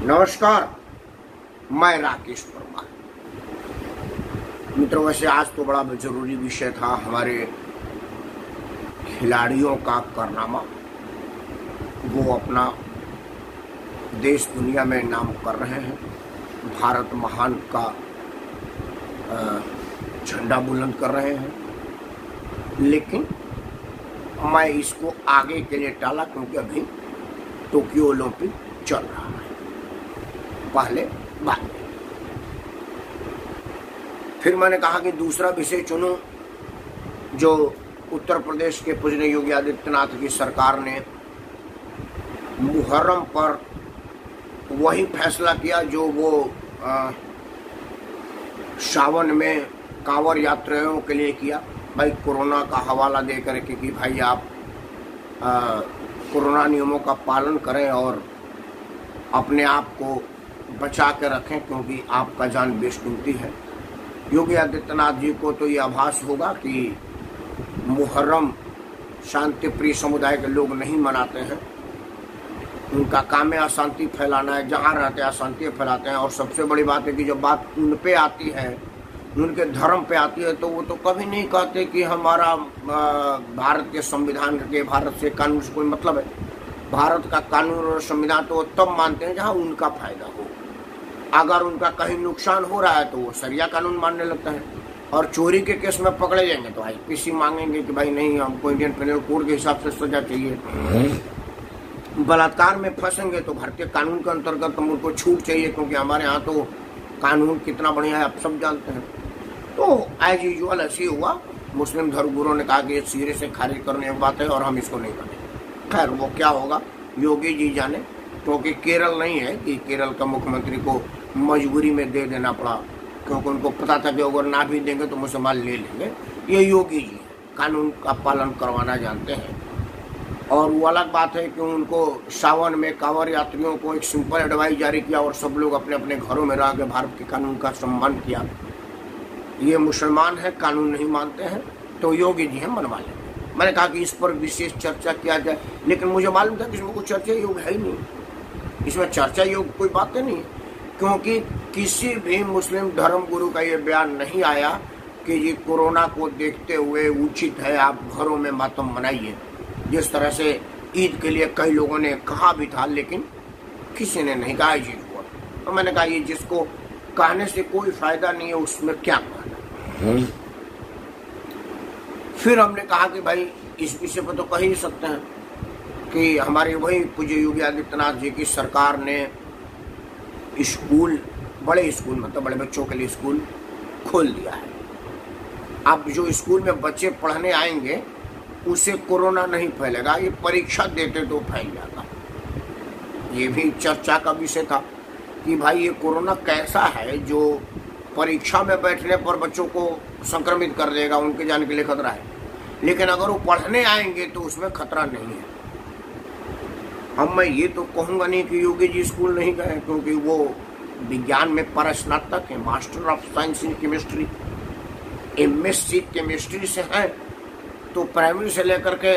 नमस्कार, मैं राकेश परमार। मित्रों, वैसे आज तो बड़ा जरूरी विषय था। हमारे खिलाड़ियों का कारनामा, वो अपना देश दुनिया में नाम कर रहे हैं। भारत महान का झंडा बुलंद कर रहे हैं, लेकिन मैं इसको आगे के लिए टाला क्योंकि अभी टोक्यो ओलंपिक चल रहा है। पहले बाद में फिर मैंने कहा कि दूसरा विषय चुनूं, जो उत्तर प्रदेश के पूजनीय योगी आदित्यनाथ की सरकार ने मुहर्रम पर वही फैसला किया जो वो सावन में कांवड़ यात्रियों के लिए किया। भाई कोरोना का हवाला दे करके कि भाई आप कोरोना नियमों का पालन करें और अपने आप को बचा के रखें, क्योंकि आपका जान बेशकीमती है। योगी आदित्यनाथ जी को तो ये आभास होगा कि मुहर्रम शांति प्रिय समुदाय के लोग नहीं मनाते हैं। उनका काम है अशांति फैलाना है, जहाँ रहते हैं अशांति फैलाते हैं। और सबसे बड़ी बात है कि जब बात उन पे आती है, उनके धर्म पे आती है, तो वो तो कभी नहीं कहते कि हमारा भारत के संविधान के, भारत से कानून से कोई मतलब है। भारत का कानून और संविधान तो तब मानते हैं जहाँ उनका फायदा हो। अगर उनका कहीं नुकसान हो रहा है तो वो शरिया कानून मानने लगता है। और चोरी के केस में पकड़े जाएंगे तो आईपीसी मांगेंगे कि भाई नहीं, हमको इंडियन पेनल कोड के हिसाब से सजा चाहिए। बलात्कार में फंसेंगे तो भारतीय कानून के अंतर्गत हम उनको छूट चाहिए, क्योंकि हमारे यहाँ तो कानून कितना बढ़िया है आप सब जानते हैं। तो एज यूजुअल ऐसे हुआ। मुस्लिम धर्मगुरुओं ने कहा कि ये सिरे से खारिज करने की बात है और हम इसको नहीं करेंगे। खैर वो क्या होगा योगी जी जाने, क्योंकि केरल नहीं है कि केरल का मुख्यमंत्री को मजबूरी में दे देना पड़ा, क्योंकि उनको पता था कि अगर ना भी देंगे तो मुसलमान ले लेंगे। ये योगी जी कानून का पालन करवाना जानते हैं। और वो अलग बात है कि उनको सावन में कांवड़ यात्रियों को एक सिंपल एडवाइस जारी किया और सब लोग अपने अपने घरों में रह के भारत के कानून का सम्मान किया। ये मुसलमान है, कानून नहीं मानते हैं, तो योगी जी हैं मनवा लेंगे। मैंने कहा कि इस पर विशेष चर्चा किया जाए, लेकिन मुझे मालूम था कि इसमें कोई चर्चा योग है ही नहीं। इसमें चर्चा योग कोई बातें नहीं है, क्योंकि किसी भी मुस्लिम धर्म गुरु का ये बयान नहीं आया कि ये कोरोना को देखते हुए उचित है आप घरों में मातम मनाइए। जिस तरह से ईद के लिए कई लोगों ने कहा भी था, लेकिन किसी ने नहीं कहा चीज को। तो मैंने कहा ये जिसको कहने से कोई फायदा नहीं है उसमें क्या कहना। फिर हमने कहा कि भाई इस विषय पर तो कह ही सकते हैं कि हमारे वही पूज्य योगी आदित्यनाथ जी की सरकार ने स्कूल, बड़े स्कूल मतलब बड़े बच्चों के लिए स्कूल खोल दिया है। अब जो स्कूल में बच्चे पढ़ने आएंगे उसे कोरोना नहीं फैलेगा, ये परीक्षा देते तो फैल जाता। ये भी चर्चा का विषय था कि भाई ये कोरोना कैसा है जो परीक्षा में बैठने पर बच्चों को संक्रमित कर देगा, उनके जान के लिए खतरा है। लेकिन अगर वो पढ़ने आएंगे तो उसमें खतरा नहीं है। अब मैं ये तो कहूँगा नहीं कि योगी जी स्कूल नहीं गए, क्योंकि वो विज्ञान में परस्नातक है, master of science in chemistry, MSc chemistry से हैं। तो प्राइमरी से लेकर के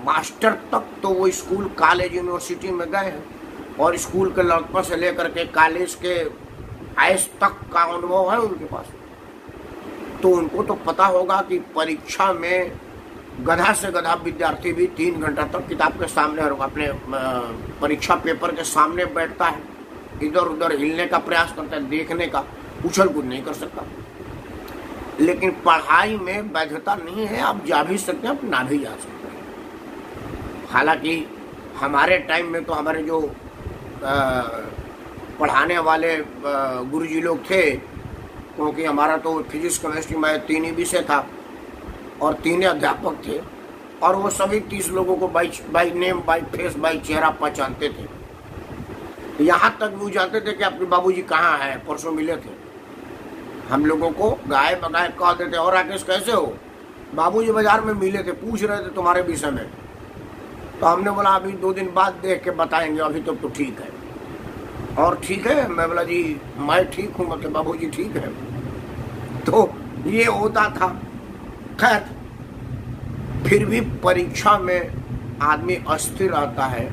मास्टर तक तो वो स्कूल, कॉलेज, यूनिवर्सिटी में गए हैं। और स्कूल के लड़कों से लेकर के कॉलेज के आईएएस तक का अनुभव है उनके पास। तो उनको तो पता होगा कि परीक्षा में गधा से गधा विद्यार्थी भी 3 घंटा तक किताब के सामने और अपने परीक्षा पेपर के सामने बैठता है, इधर उधर हिलने का प्रयास करता है, देखने का, उछल कूद नहीं कर सकता। लेकिन पढ़ाई में वैधता नहीं है, आप जा भी सकते हैं, आप ना भी जा सकते हैं। हालांकि हमारे टाइम में तो हमारे जो पढ़ाने वाले गुरुजी लोग थे, क्योंकि हमारा तो फिजिक्स केमिस्ट्री में 3 ही विषय था और 3 अध्यापक थे, और वो सभी 30 लोगों को by name, by face, by चेहरा पहचानते थे। यहाँ तक वो जानते थे कि आपके बाबूजी कहाँ है, परसों मिले थे। हम लोगों को गाय बगाए कह देते, और राकेश कैसे हो, बाबूजी बाजार में मिले थे, पूछ रहे थे तुम्हारे विषय में। तो हमने बोला अभी 2 दिन बाद देख के बताएंगे, अभी तक तो ठीक है। और ठीक है, मैं बोला जी मैं ठीक हूँ, मतलब बाबूजी ठीक है। तो ये होता था। खैर फिर भी परीक्षा में आदमी अस्थिर रहता है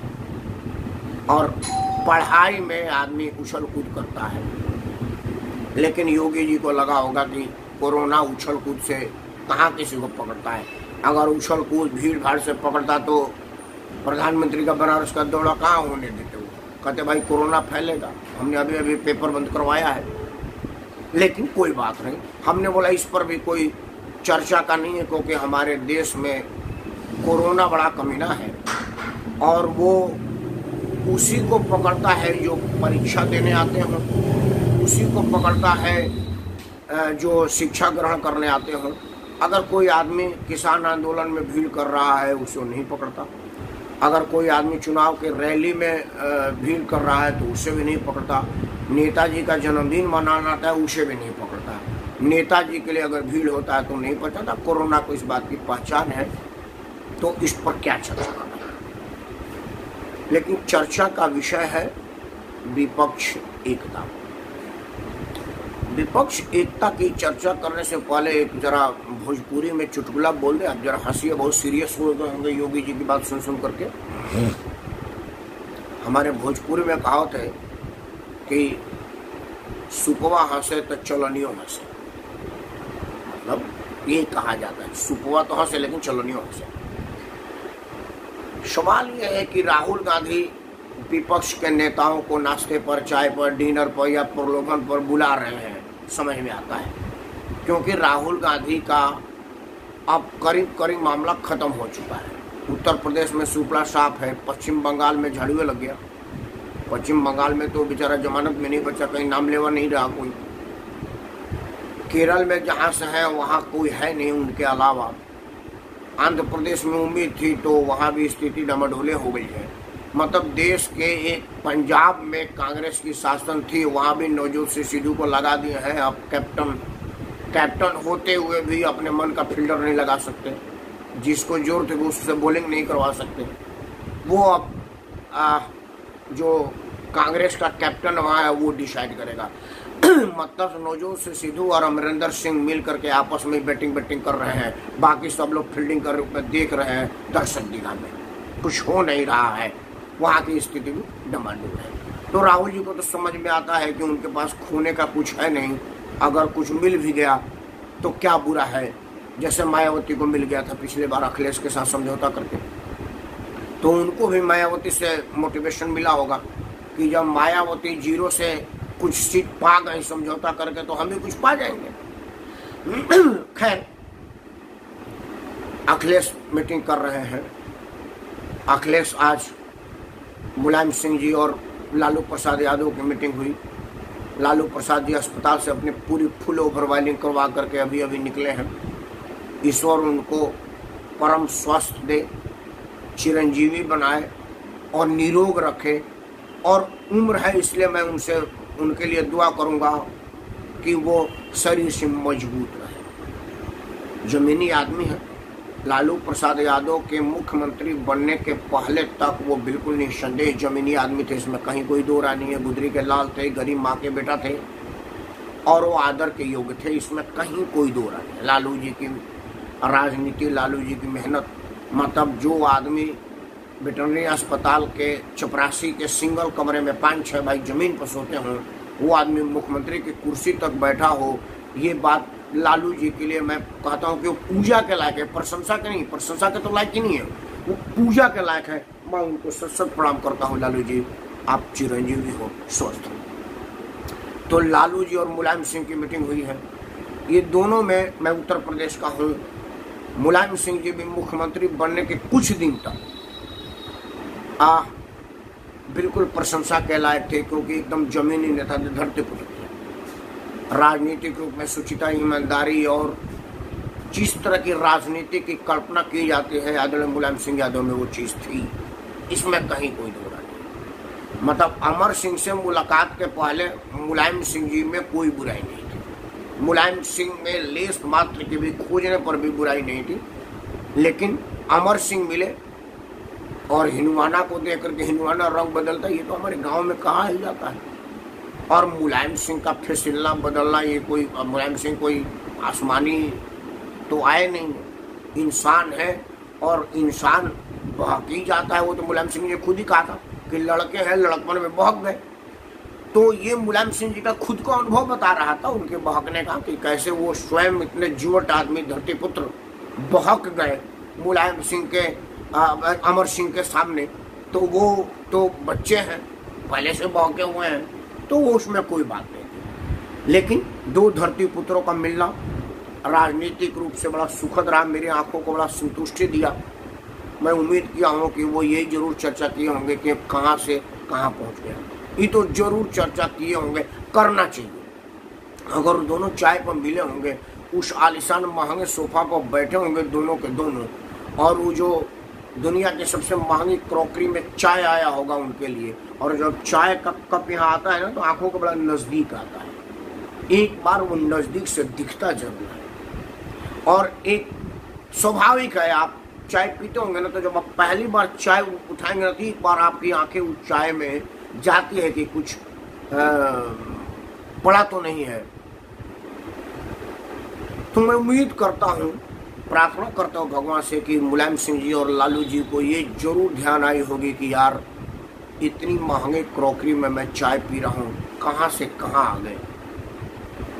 और पढ़ाई में आदमी उछल कूद करता है, लेकिन योगी जी को लगा होगा कि कोरोना उछल कूद से कहाँ किसी को पकड़ता है। अगर उछल कूद भीड़ भाड़ से पकड़ता तो प्रधानमंत्री का बनारस का दौरा कहाँ होने देते वो। कहते भाई कोरोना फैलेगा, हमने अभी अभी पेपर बंद करवाया है। लेकिन कोई बात नहीं, हमने बोला इस पर भी कोई चर्चा का नहीं है, क्योंकि हमारे देश में कोरोना बड़ा कमीना है और वो उसी को पकड़ता है जो परीक्षा देने आते हों, उसी को पकड़ता है जो शिक्षा ग्रहण करने आते हों। अगर कोई आदमी किसान आंदोलन में भीड़ कर रहा है उसे नहीं पकड़ता, अगर कोई आदमी चुनाव के रैली में भीड़ कर रहा है तो उसे भी नहीं पकड़ता, नेताजी का जन्मदिन मनाना आता है उसे भी नहीं पकड़ता, नेताजी के लिए अगर भीड़ होता है तो नहीं पकड़ता। कोरोना को इस बात की पहचान है, तो इस पर क्या चर्चा करना। लेकिन चर्चा का विषय है विपक्ष एकता। विपक्ष एकता की चर्चा करने से पहले एक जरा भोजपुरी में चुटकुला बोल दे। आप जरा हंसिए, बहुत सीरियस हो गए होंगे योगी जी की बात सुन सुन करके। हमारे भोजपुरी में कहावत है कि सुपवा हंसे तो चलनियो हंसे, मतलब ये कहा जाता है सुपवा तो हंसे लेकिन चलनियो हंसे। सवाल यह है कि राहुल गांधी विपक्ष के नेताओं को नाश्ते पर, चाय पर, डिनर पर या प्रलोभन पर बुला रहे हैं, समझ में आता है, क्योंकि राहुल गांधी का अब करीब करीब मामला खत्म हो चुका है। उत्तर प्रदेश में सुपला साफ है, पश्चिम बंगाल में झाड़ुए लग गया। पश्चिम बंगाल में तो बेचारा जमानत में नहीं बचा, कहीं नाम लेवा नहीं रहा कोई। केरल में जहाँ से है वहाँ कोई है नहीं उनके अलावा। आंध्र प्रदेश में उम्मीद थी तो वहाँ भी स्थिति डमाडोले हो गई है। मतलब देश के एक पंजाब में कांग्रेस की शासन थी, वहाँ भी नवजोत सिंह सिद्धू को लगा दिए हैं। अब कैप्टन होते हुए भी अपने मन का फील्डर नहीं लगा सकते, जिसको जरूरत है उससे बॉलिंग नहीं करवा सकते। वो अब जो कांग्रेस का कैप्टन वहाँ है वो डिसाइड करेगा। मतलब नवजोत सिंह सिद्धू और अमरिंदर सिंह मिल करके आपस में बैटिंग कर रहे हैं, बाकी सब लोग फील्डिंग कर देख रहे हैं दर्शक दीघा में। कुछ हो नहीं रहा है, वहाँ की स्थिति भी डमाडोल है। तो राहुल जी को तो समझ में आता है कि उनके पास खोने का कुछ है नहीं, अगर कुछ मिल भी गया तो क्या बुरा है। जैसे मायावती को मिल गया था पिछले बार अखिलेश के साथ समझौता करके, तो उनको भी मायावती से मोटिवेशन मिला होगा कि जब मायावती जीरो से कुछ सीट पा गए समझौता करके तो हम भी कुछ पा जाएंगे। खैर, अखिलेश मीटिंग कर रहे हैं। अखिलेश आज मुलायम सिंह जी और लालू प्रसाद यादव की मीटिंग हुई। लालू प्रसाद जी अस्पताल से अपनी पूरी फुल ओवरवाइलिंग करवा करके अभी अभी निकले हैं। ईश्वर उनको परम स्वास्थ्य दे, चिरंजीवी बनाए और निरोग रखे। और उम्र है इसलिए मैं उनके लिए दुआ करूंगा कि वो शरीर से मजबूत रहे। जमीनी आदमी है। लालू प्रसाद यादव के मुख्यमंत्री बनने के पहले तक वो बिल्कुल निस्संदेह जमीनी आदमी थे, इसमें कहीं कोई दो राय नहीं है। गुदरी के लाल थे, गरीब माँ के बेटा थे और वो आदर के योग्य थे, इसमें कहीं कोई दो राय नहीं। लालू जी की राजनीति, लालू जी की मेहनत, मतलब जो आदमी वेटरनरी अस्पताल के चपरासी के सिंगल कमरे में 5-6 भाई जमीन पर सोते हों, वो आदमी मुख्यमंत्री की कुर्सी तक बैठा हो, ये बात लालू जी के लिए मैं कहता हूँ कि वो पूजा के लायक है, प्रशंसा के नहीं। प्रशंसा के तो लायक ही नहीं है, वो पूजा के लायक है। मैं उनको सत प्रणाम करता हूँ। लालू जी आप चिरंजीवी हो, स्वस्थ हो। तो लालू जी और मुलायम सिंह की मीटिंग हुई है। ये दोनों में मैं उत्तर प्रदेश का हूँ। मुलायम सिंह जी भी मुख्यमंत्री बनने के कुछ दिन तक बिल्कुल प्रशंसा के लायक थे, क्योंकि एकदम जमीनी नेता थे, धरती पुत्र थे। राजनीतिक रूप में सुचिता, ईमानदारी और जिस तरह की राजनीति की कल्पना की जाती है आदरणीय मुलायम सिंह यादव में वो चीज़ थी, इसमें कहीं कोई दो राय नहीं। मतलब अमर सिंह से मुलाकात के पहले मुलायम सिंह जी में कोई बुराई नहीं थी। मुलायम सिंह में लेस मात्र की भी खोजने पर भी बुराई नहीं थी। लेकिन अमर सिंह मिले और हिंदुआना को देख करके हिंदुआना रंग बदलता, ये तो हमारे गांव में कहा ही जाता है। और मुलायम सिंह का फिसलना बदलना, ये कोई मुलायम सिंह कोई आसमानी तो आए नहीं, इंसान है और इंसान बहकी जाता है। वो तो मुलायम सिंह ने खुद ही कहा था कि क्योंकि लड़के हैं, लड़कपन में बहक गए। तो ये मुलायम सिंह जी का खुद का अनुभव बता रहा था उनके बहकने का, कि कैसे वो स्वयं इतने जीवट आदमी धरतीपुत्र बहक गए मुलायम सिंह के अमर सिंह के सामने। तो वो तो बच्चे हैं, पहले से बहके हुए हैं, तो उसमें कोई बात नहीं थी। लेकिन दो धरती पुत्रों का मिलना राजनीतिक रूप से बड़ा सुखद रहा, मेरी आंखों को बड़ा संतुष्टि दिया। मैं उम्मीद किया हूँ कि वो यही जरूर चर्चा किए होंगे कि कहाँ से कहाँ पहुँच गया। ये तो जरूर चर्चा किए होंगे, करना चाहिए। अगर दोनों चाय पर मिले होंगे, उस आलिशान महंगे सोफा पर बैठे होंगे दोनों के दोनों, और वो जो दुनिया के सबसे महंगी क्रॉकरी में चाय आया होगा उनके लिए, और जब चाय का कप यहाँ आता है ना तो आंखों को बड़ा नजदीक आता है। एक बार वो नजदीक से दिखता जरूर है। और एक स्वाभाविक है, आप चाय पीते होंगे ना, तो जब आप पहली बार चाय उठाएंगे ना तो एक बार आपकी आंखें उस चाय में जाती है कि कुछ पड़ा तो नहीं है। तो मैं उम्मीद करता हूँ, प्रार्थना करता हूँ भगवान से कि मुलायम सिंह जी और लालू जी को ये जरूर ध्यान आई होगी कि यार इतनी महंगे क्रॉकरी में मैं चाय पी रहा हूँ, कहाँ से कहाँ आ गए।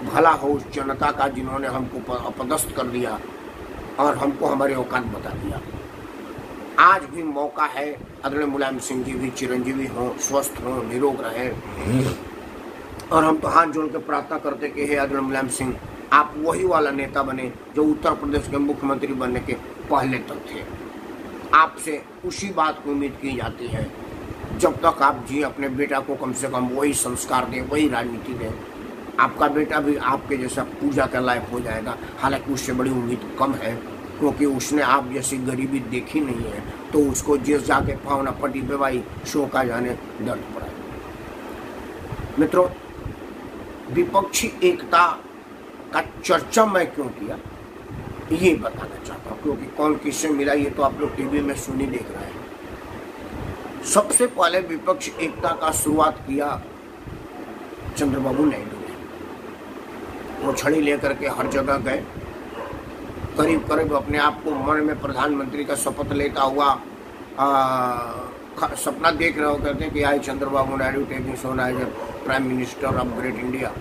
भला हो उस जनता का जिन्होंने हमको अपदस्थ कर दिया और हमको हमारे औकात बता दिया। आज भी मौका है, आदरणीय मुलायम सिंह जी भी चिरंजीवी हों, स्वस्थ हों, निरोग रहें। और हम तो हाथ जोड़ के प्रार्थना करते कि हे आदरणीय मुलायम सिंह, आप वही वाला नेता बने जो उत्तर प्रदेश के मुख्यमंत्री बनने के पहले तक थे। आपसे उसी बात की उम्मीद की जाती है। जब तक आप जी अपने बेटा को कम से कम वही संस्कार दें, वही राजनीति दें, आपका बेटा भी आपके जैसा पूजा के लायक हो जाएगा। हालांकि उससे बड़ी उम्मीद कम है, क्योंकि उसने आप जैसी गरीबी देखी नहीं है। तो उसको जिस जाके पावना पटी बेवाई शो का जाने दर्द पड़ा। मित्रों, विपक्षी एकता का चर्चा मैं क्यों किया ये बताना चाहता हूँ, क्योंकि कौन किससे मिला ये तो आप लोग टीवी में सुनी देख रहे हैं। सबसे पहले विपक्ष एकता का शुरुआत किया चंद्रबाबू नायडू ने। वो छड़ी लेकर के हर जगह गए, करीब करीब अपने आप को मन में प्रधानमंत्री का शपथ लेता हुआ सपना देख रहे हो, कहते हैं कि I Chandrababu Naidu taking sworn as prime minister of great India,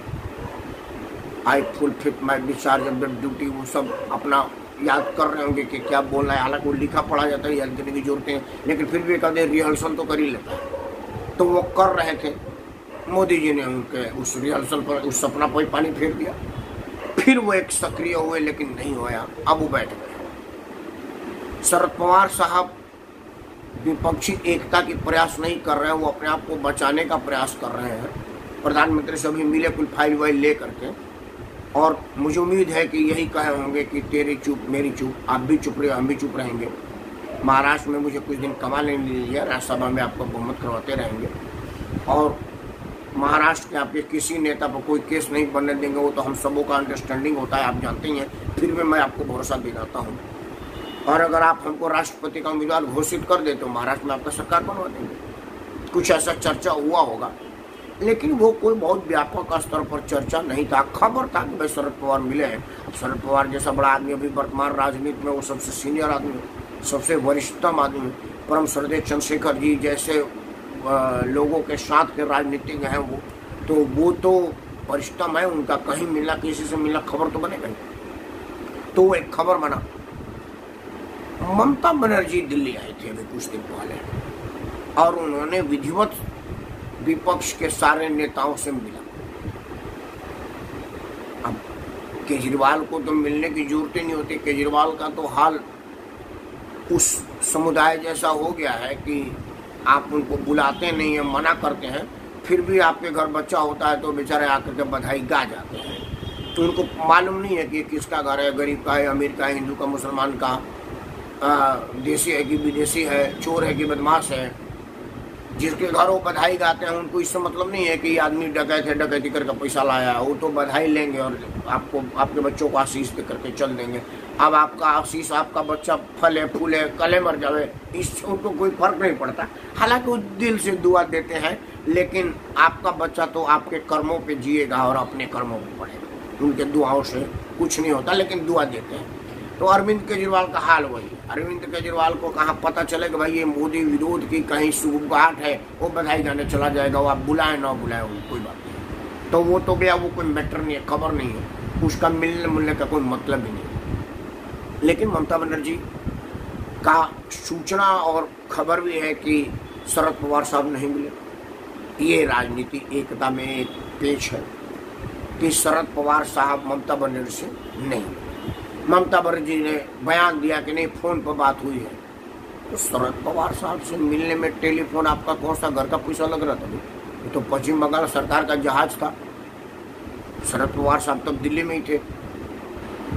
I fulfil my discharge of the duty. वो सब अपना याद कर रहे होंगे कि क्या बोलना है। हालांकि वो लिखा पढ़ा जाता है, याद करने की जरूरत है, लेकिन फिर भी कहते रिहर्सल तो कर ही लेता है। तो वो कर रहे थे, मोदी जी ने उनके उस रिहर्सल पर, उस सपना पर पानी फेर दिया। फिर वो एक सक्रिय हुए, लेकिन नहीं होया, अब वो बैठ गए। शरद पवार साहब विपक्षी एकता की प्रयास नहीं कर रहे हैं, वो अपने आप को बचाने का प्रयास कर रहे हैं। प्रधानमंत्री से अभी मिले, कुछ फाइल वाइल ले करके, और मुझे उम्मीद है कि यही कहे होंगे कि तेरी चुप मेरी चुप, आप भी चुप रहे, हम भी चुप रहेंगे। महाराष्ट्र में मुझे कुछ दिन कमा लेने लीजिए, राज्यसभा में आपको बहुमत करवाते रहेंगे, और महाराष्ट्र के आपके किसी नेता पर कोई केस नहीं बनने देंगे। वो तो हम सबों का अंडरस्टैंडिंग होता है, आप जानते ही हैं। फिर भी मैं आपको भरोसा दिलाता हूँ, और अगर आप हमको राष्ट्रपति का उम्मीदवार घोषित कर दे तो महाराष्ट्र में आपका सरकार बनवा देंगे। कुछ ऐसा चर्चा हुआ होगा, लेकिन वो कोई बहुत व्यापक स्तर पर चर्चा नहीं था। खबर था कि भाई शरद पवार मिले हैं। शरद पवार जैसा बड़ा आदमी अभी वर्तमान राजनीति में वो सबसे सीनियर आदमी, सबसे वरिष्ठतम आदमी, परम श्रद्धेय चंद्रशेखर जी जैसे लोगों के साथ के राजनीतिज्ञ हैं वो तो वरिष्ठतम है। उनका कहीं मिलना, किसी से मिलना, खबर तो बनेगा ही। तो वो एक खबर बना। ममता बनर्जी दिल्ली आई थी अभी कुछ दिन पहले, और उन्होंने विधिवत विपक्ष के सारे नेताओं से मिला। अब केजरीवाल को तो मिलने की जरूरत ही नहीं होती। केजरीवाल का तो हाल उस समुदाय जैसा हो गया है कि आप उनको बुलाते नहीं हैं, मना करते हैं, फिर भी आपके घर बच्चा होता है तो बेचारे आकर के बधाई गा जाते हैं। तो उनको मालूम नहीं है कि किसका घर है, गरीब का है, अमीर का है, हिंदू का, मुसलमान का, देसी है कि विदेशी है, चोर है कि बदमाश है। जिसके घर वो बधाई गाते हैं उनको इससे मतलब नहीं है कि आदमी डकैत है, डकैती करके पैसा लाया। वो तो बधाई लेंगे और आपको, आपके बच्चों को आशीष दे करके चल देंगे। अब आपका आशीष, आपका बच्चा फले फूले कले मर जावे, इससे उनको कोई फर्क नहीं पड़ता। हालांकि वो दिल से दुआ देते हैं, लेकिन आपका बच्चा तो आपके कर्मों पे जिएगा और अपने कर्मों पे पड़ेगा। उनके दुआओं से कुछ नहीं होता, लेकिन दुआ देते हैं। तो अरविंद केजरीवाल का हाल वही। अरविंद केजरीवाल को कहाँ पता चले कि भाई ये मोदी विरोध की कहीं सुगबुगाहट है, वो बधाई गाने चला जाएगा, वो आप बुलाए ना बुलाए वो कोई बात नहीं। तो वो तो गया, वो कोई मैटर नहीं है, खबर नहीं है, उसका मिलने मिलने का कोई मतलब ही नहीं है। लेकिन ममता बनर्जी का सूचना और खबर भी है कि शरद पवार साहब नहीं मिले। ये राजनीति एकता में एक पेच है कि शरद पवार साहब ममता बनर्जी से नहीं। ममता बनर्जी ने बयान दिया कि नहीं फोन पर बात हुई है, तो शरद पवार साहब से मिलने में टेलीफोन आपका कौन सा घर का पैसा लग रहा था? ये तो पश्चिम बंगाल सरकार का जहाज था। शरद पवार साहब तब दिल्ली में ही थे।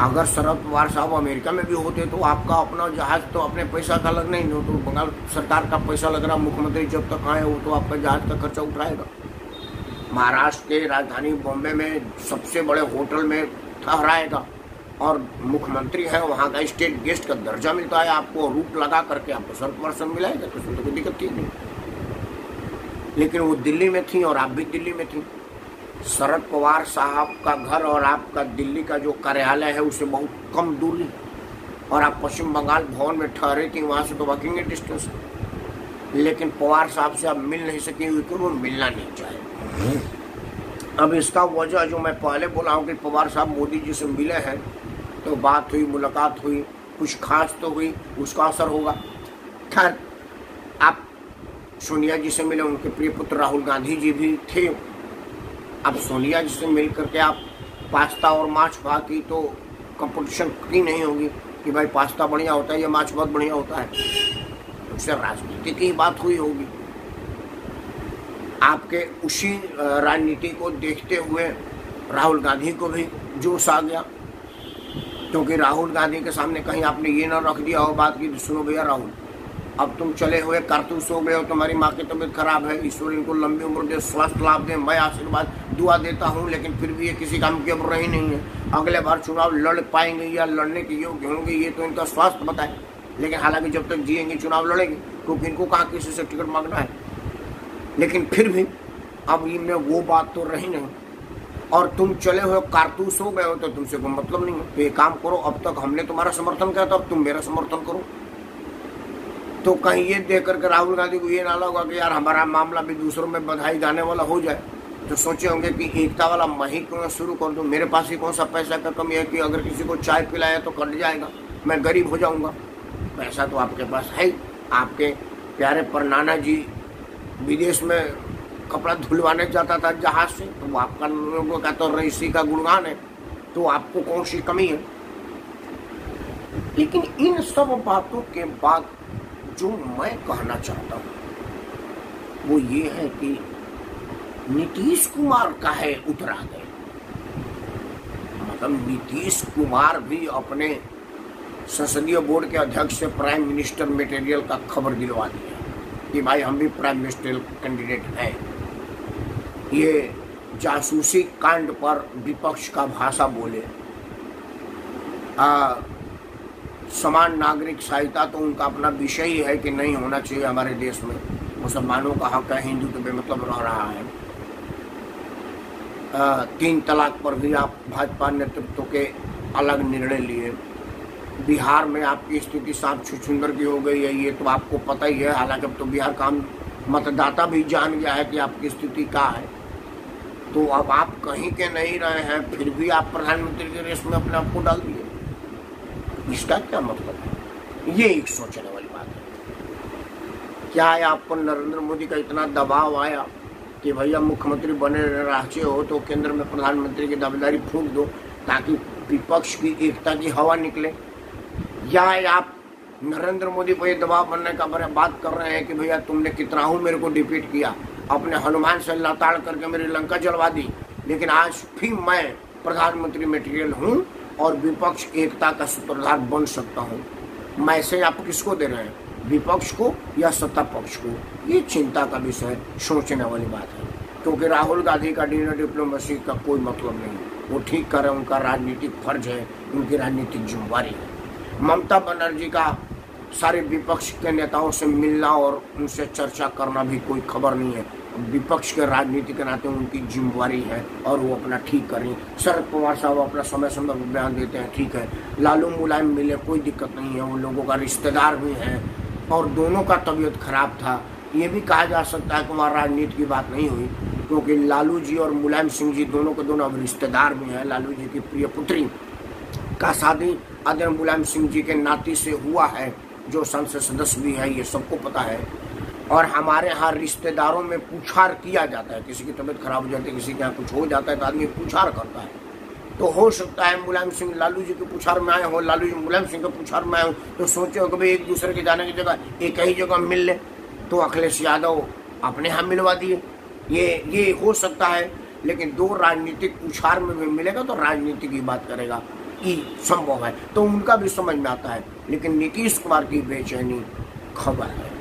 अगर शरद पवार साहब अमेरिका में भी होते तो आपका अपना जहाज तो अपने पैसा का लगना ही नहीं, तो बंगाल सरकार का पैसा लग रहा। मुख्यमंत्री जब तक आए वो तो आपका जहाज का खर्चा उठाएगा। महाराष्ट्र के राजधानी बॉम्बे में सबसे बड़े होटल में ठहराएगा और मुख्यमंत्री है, वहाँ का स्टेट गेस्ट का दर्जा मिलता है आपको, रूट लगा करके आपको शरद पवार साहब मिलाएगा, तो उसमें तो कोई दिक्कत थी नहीं। लेकिन वो दिल्ली में थी और आप भी दिल्ली में थी। शरद पवार साहब का घर और आपका दिल्ली का जो कार्यालय है उससे बहुत कम दूरी है, और आप पश्चिम बंगाल भवन में ठहरे थी, वहाँ से तो वॉकिंग डिस्टेंस है। लेकिन पवार साहब से आप मिल नहीं सके क्योंकि वो मिलना नहीं चाहे। अब इसका वजह जो मैं पहले बोला हूँ कि पवार साहब मोदी जी से मिले हैं, तो बात हुई, मुलाकात हुई, कुछ खास तो हुई, उसका असर होगा। खैर, आप सोनिया जी से मिले, उनके प्रिय पुत्र राहुल गांधी जी भी थे। अब सोनिया जी से मिल करके आप पास्ता और माछ भात की तो कंपटीशन की नहीं होगी कि भाई पास्ता बढ़िया होता है या माछ बहुत बढ़िया होता है, उससे राजनीति की बात हुई होगी। आपके उसी राजनीति को देखते हुए राहुल गांधी को भी जोश आ गया, क्योंकि राहुल गांधी के सामने कहीं आपने ये ना रख दिया हो बात की, सुनो भैया राहुल, अब तुम चले हुए कारतूस हो गए हो, तुम्हारी माँ की तबीयत खराब है, ईश्वर इनको लंबी उम्र दे, स्वास्थ्य लाभ दे, मैं आशीर्वाद दुआ देता हूँ, लेकिन फिर भी ये किसी काम की अब रही नहीं है। अगले बार चुनाव लड़ पाएंगे या लड़ने के योग्य होंगे ये तो इनका स्वास्थ्य बताए, लेकिन हालांकि जब तक जिएंगे चुनाव लड़ेंगे, क्योंकि इनको कहाँ किसी से टिकट मांगना है। लेकिन फिर भी अब इनमें वो बात तो रही नहीं, और तुम चले हो कारतूस हो गए हो तो तुमसे कोई मतलब नहीं है। तो ये काम करो, अब तक हमने तुम्हारा समर्थन किया था, अब तुम मेरा समर्थन करो। तो कहीं ये देख करके राहुल गांधी को ये ना लगा कि यार हमारा मामला भी दूसरों में बधाई गाने वाला हो जाए, तो सोचे होंगे कि एकता वाला मैं क्यों शुरू कर दूं, मेरे पास ही कौन सा पैसा का कमी है कि अगर किसी को चाय पिलाया तो कट जाएगा, मैं गरीब हो जाऊंगा। पैसा तो आपके पास है। आपके प्यारे परनाना जी विदेश में कपड़ा धुलवाने जाता था जहाज से, तो वो आपका लोगों का तो रईसी का गुणगान है, तो आपको कौन सी कमी है। लेकिन इन सब बातों के बाद जो मैं कहना चाहता हूं वो ये है कि नीतीश कुमार काहे उतरा गए। मतलब नीतीश कुमार भी अपने संसदीय बोर्ड के अध्यक्ष से प्राइम मिनिस्टर मटेरियल का खबर दिलवा दिया कि भाई हम भी प्राइम मिनिस्टर कैंडिडेट हैं। ये जासूसी कांड पर विपक्ष का भाषा बोले। समान नागरिक सहायता तो उनका अपना विषय ही है कि नहीं होना चाहिए हमारे देश में, मुसलमानों का हक है, हिंदू तो बेमतलब रह रहा है। 3 तलाक पर भी आप भाजपा नेतृत्व के अलग निर्णय लिए। बिहार में आपकी स्थिति सांप छुछुंदर की हो गई है, ये तो आपको पता ही है। हालांकि अब तो बिहार का मतदाता भी जान गया है कि आपकी स्थिति क्या है। तो अब आप कहीं के नहीं रहे हैं, फिर भी आप प्रधानमंत्री के रेस में अपने आप को डाल दिए। इसका क्या मतलब है? ये एक सोचने वाली बात है। क्या है आपको नरेंद्र मोदी का इतना दबाव आया कि भैया मुख्यमंत्री बने रहते हो तो केंद्र में प्रधानमंत्री की दावेदारी फूंक दो ताकि विपक्ष की एकता की हवा निकले? या आप नरेंद्र मोदी पर दबाव बनने का बात कर रहे हैं कि भैया तुमने कितना हूँ मेरे को डिफीट किया, अपने हनुमान से लताड़ करके मेरी लंका जलवा दी, लेकिन आज भी मैं प्रधानमंत्री मटेरियल हूँ और विपक्ष एकता का सूत्रधार बन सकता हूँ। मैसेज आप किसको दे रहे हैं, विपक्ष को या सत्ता पक्ष को? ये चिंता का विषय, सोचने वाली बात है। क्योंकि राहुल गांधी का डिनर डिप्लोमेसी का कोई मतलब नहीं, वो ठीक कर रहे हैं, उनका राजनीतिक फर्ज है, उनकी राजनीतिक जिम्मेवारी है। ममता बनर्जी का सारे विपक्ष के नेताओं से मिलना और उनसे चर्चा करना भी कोई खबर नहीं है। विपक्ष के राजनीति के नाते उनकी जिम्मेवारी है और वो अपना ठीक कर रही है। शरद पवार साहब अपना समय समय पर बयान देते हैं, ठीक है। लालू मुलायम मिले, कोई दिक्कत नहीं है, उन लोगों का रिश्तेदार भी है और दोनों का तबीयत खराब था। ये भी कहा जा सकता है कि वहाँ राजनीति की बात नहीं हुई, क्योंकि लालू जी और मुलायम सिंह जी दोनों के दोनों अब रिश्तेदार भी हैं। लालू जी की प्रिय पुत्री का शादी आदरणीय मुलायम सिंह जी के नाती से हुआ है, जो संसद सदस्य भी है, ये सबको पता है। और हमारे यहाँ रिश्तेदारों में पूछार किया जाता है, किसी की तबीयत खराब हो जाती है, किसी के यहाँ कुछ हो जाता है तो आदमी पूछार करता है। तो हो सकता है मुलायम सिंह लालू जी के पूछार में आए हो, लालू जी मुलायम सिंह के पूछार में आए हो, तो सोचे हो कि भाई एक दूसरे के जाने की जगह एक ही जगह मिल ले, तो अखिलेश यादव अपने यहाँ मिलवा दिए। ये हो सकता है, लेकिन दो राजनीतिक पूछार में भी मिलेगा तो राजनीति की बात करेगा, ये संभव है, तो उनका भी समझ में आता है। लेकिन नीतीश कुमार की बेचैनी खबर है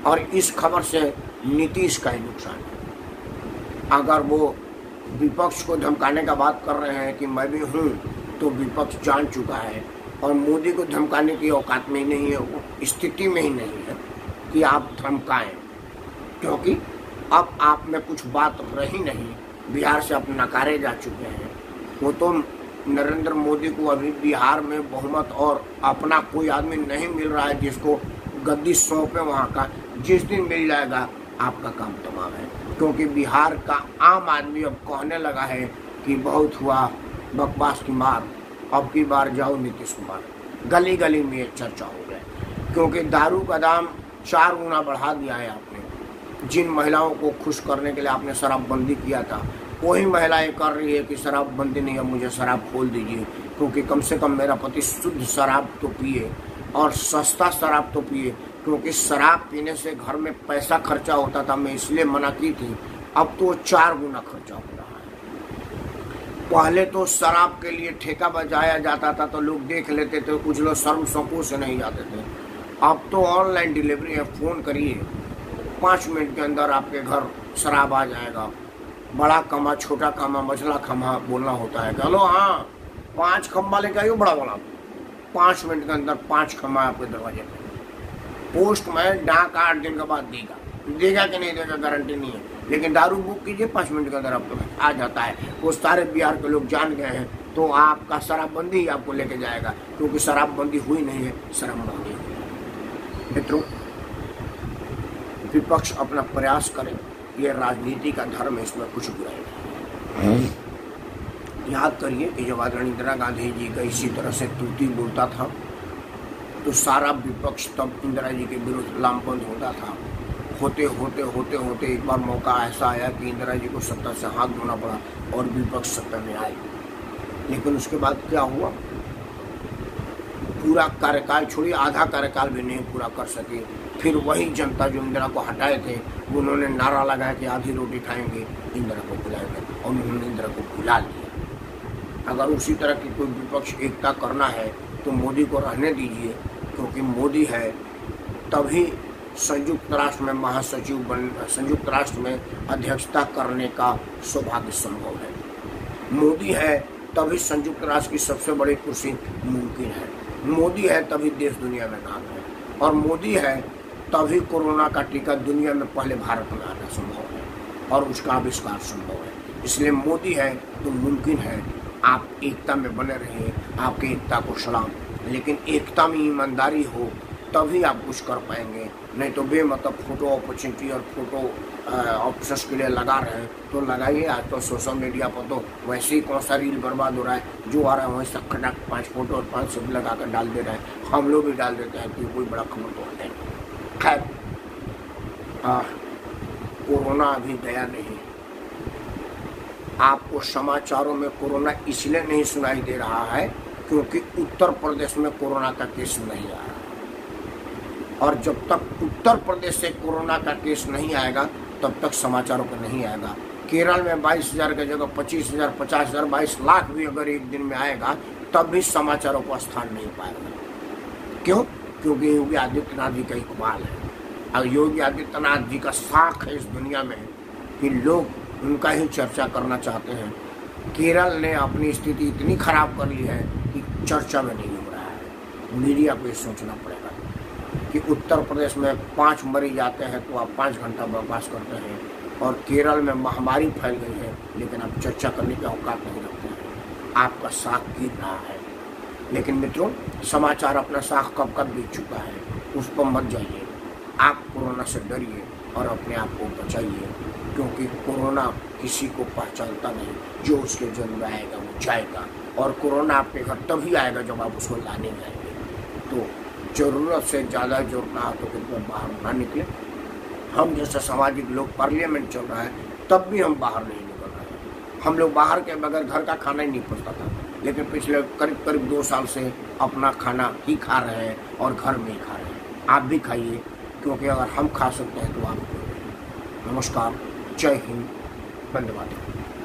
और इस खबर से नीतीश का ही नुकसान है। अगर वो विपक्ष को धमकाने का बात कर रहे हैं कि मैं भी हूँ, तो विपक्ष जान चुका है और मोदी को धमकाने की औकात में ही नहीं है, वो स्थिति में ही नहीं है कि आप धमकाएं, क्योंकि अब आप में कुछ बात रही नहीं। बिहार से आप नकारे जा चुके हैं। वो तो नरेंद्र मोदी को अभी बिहार में बहुमत और अपना कोई आदमी नहीं मिल रहा है जिसको गद्दी सौंपे वहाँ का। जिस दिन मिल जाएगा आपका काम तमाम है, क्योंकि बिहार का आम आदमी अब कहने लगा है कि बहुत हुआ बकवास की मार, अब की बार जाओ नीतीश कुमार। गली गली में ये चर्चा हो गया, क्योंकि दारू का दाम 4 गुना बढ़ा दिया है आपने। जिन महिलाओं को खुश करने के लिए आपने शराबबंदी किया था, वही महिलाएं कर रही है कि शराबबंदी नहीं है, मुझे शराब खोल दीजिए, क्योंकि कम से कम मेरा पति शुद्ध शराब तो पिए और सस्ता शराब तो पिए, क्योंकि शराब पीने से घर में पैसा खर्चा होता था, मैं इसलिए मना की थी। अब तो 4 गुना खर्चा हो रहा है। पहले तो शराब के लिए ठेका बजाया जाता था तो लोग देख लेते थे, कुछ लोग शर्म संकोच से नहीं जाते थे। अब तो ऑनलाइन डिलीवरी है, फ़ोन करिए, 5 मिनट के अंदर आपके घर शराब आ जाएगा। बड़ा खम्भा, छोटा खम्भा, मझला खम्भा बोलना होता है, चलो हाँ 5 खम्भा लेके आइयो बड़ा बड़ा, 5 मिनट के अंदर 5 खम्भा आपके दरवाजे पे। पोस्ट में डाक 8 दिन के बाद देगा कि नहीं देगा गारंटी नहीं है, लेकिन दारू बुक कीजिए 5 मिनट के अंदर आपके आ जाता है। वो सारे बिहार के लोग जान गए हैं, तो आपका शराबबंदी ही आपको लेके जाएगा, क्योंकि शराबबंदी हुई नहीं है, शराबबंदी हुई है। मित्रों, विपक्ष अपना प्रयास करे, ये राजनीति का धर्म है, इसमें कुछ बुराई नहीं। याद करिए कि जब आदरणीय इंदिरा गांधी जी का इसी तरह से तूती बोलता था, तो सारा विपक्ष तब इंदिरा जी के विरुद्ध लामबंद होता था। होते होते एक बार मौका ऐसा आया कि इंदिरा जी को सत्ता से हाथ धोना पड़ा और विपक्ष सत्ता में आए। लेकिन उसके बाद क्या हुआ? पूरा कार्यकाल छोड़िए, आधा कार्यकाल भी नहीं पूरा कर सके। फिर वही जनता जो इंदिरा को हटाए थे, उन्होंने नारा लगाया कि आधी रोटी खाएंगे, इंदिरा को बुलाएंगे, और उन्होंने इंदिरा को बुला लिया। अगर उसी तरह की कोई विपक्ष एकता करना है तो मोदी को रहने दीजिए, क्योंकि मोदी है तभी संयुक्त राष्ट्र में महासचिव संयुक्त राष्ट्र में अध्यक्षता करने का सौभाग्य संभव है। मोदी है तभी संयुक्त राष्ट्र की सबसे बड़ी कुर्सी मुमकिन है। मोदी है तभी देश दुनिया में नाम है, और मोदी है तभी कोरोना का टीका दुनिया में पहले भारत में आना संभव है और उसका आविष्कार संभव है। इसलिए मोदी है तो मुमकिन है। आप एकता में बने रहिए, आपकी एकता को सलाम, लेकिन एकता में ईमानदारी हो तभी आप कुछ कर पाएंगे। नहीं तो बेमतलब फोटो अपॉर्चुनिटी और फोटो ऑप्शंस के लिए लगा रहे हैं तो लगाइए। आज तो सोशल मीडिया पर तो वैसे ही कौन सा रील बर्बाद हो रहा है, जो आ रहा है वहीं सब खटाक 5 फोटो और 5 शब्द लगा कर डाल दे रहे हैं। हम लोग भी डाल देते हैं कि कोई बड़ा खबर तो होता है। खैर, कोरोना अभी गया नहीं। आपको समाचारों में कोरोना इसलिए नहीं सुनाई दे रहा है क्योंकि उत्तर प्रदेश में कोरोना का केस नहीं आ रहा, और जब तक उत्तर प्रदेश से कोरोना का केस नहीं आएगा तब तक समाचारों पर नहीं आएगा। केरल में 22,000 की जगह 25,000, 50,000, 22 लाख भी अगर एक दिन में आएगा तब भी समाचारों को स्थान नहीं पाएगा। क्यों? क्योंकि योगी आदित्यनाथ जी का इकबाल है और योगी आदित्यनाथ जी का साख है इस दुनिया में कि लोग उनका ही चर्चा करना चाहते हैं। केरल ने अपनी स्थिति इतनी खराब कर ली है कि चर्चा में नहीं हो रहा है। मीडिया को ये सोचना पड़ेगा। कि उत्तर प्रदेश में 5 मरीज आते हैं तो आप 5 घंटा बर्दाश्त करते हैं, और केरल में महामारी फैल गई है लेकिन आप चर्चा करने के औकात नहीं रखते हैं। आपका साख गिर रहा है। लेकिन मित्रों, समाचार अपना साख कब कब बीत चुका है, उस पर मत जाइए। आप कोरोना से डरिए और अपने आप को बचाइए, क्योंकि कोरोना किसी को पहचानता नहीं। जो उसके जन्म में आएगा वो जाएगा, और कोरोना आपके घर तभी आएगा जब आप उसको लाने जाएंगे। तो ज़रूरत से ज़्यादा जरूरत ना हो तो कृपया बाहर ना निकले। हम जैसे सामाजिक लोग, पार्लियामेंट चल रहा है तब भी हम बाहर नहीं निकल रहे हैं। हम लोग बाहर के बगैर घर का खाना ही नहीं पचता था, लेकिन पिछले करीब 2 साल से अपना खाना ही खा रहे हैं और घर में ही खा रहे हैं। आप भी खाइए, क्योंकि अगर हम खा सकते हैं तो आप। नमस्कार, जय हिंद, वंदे मातरम।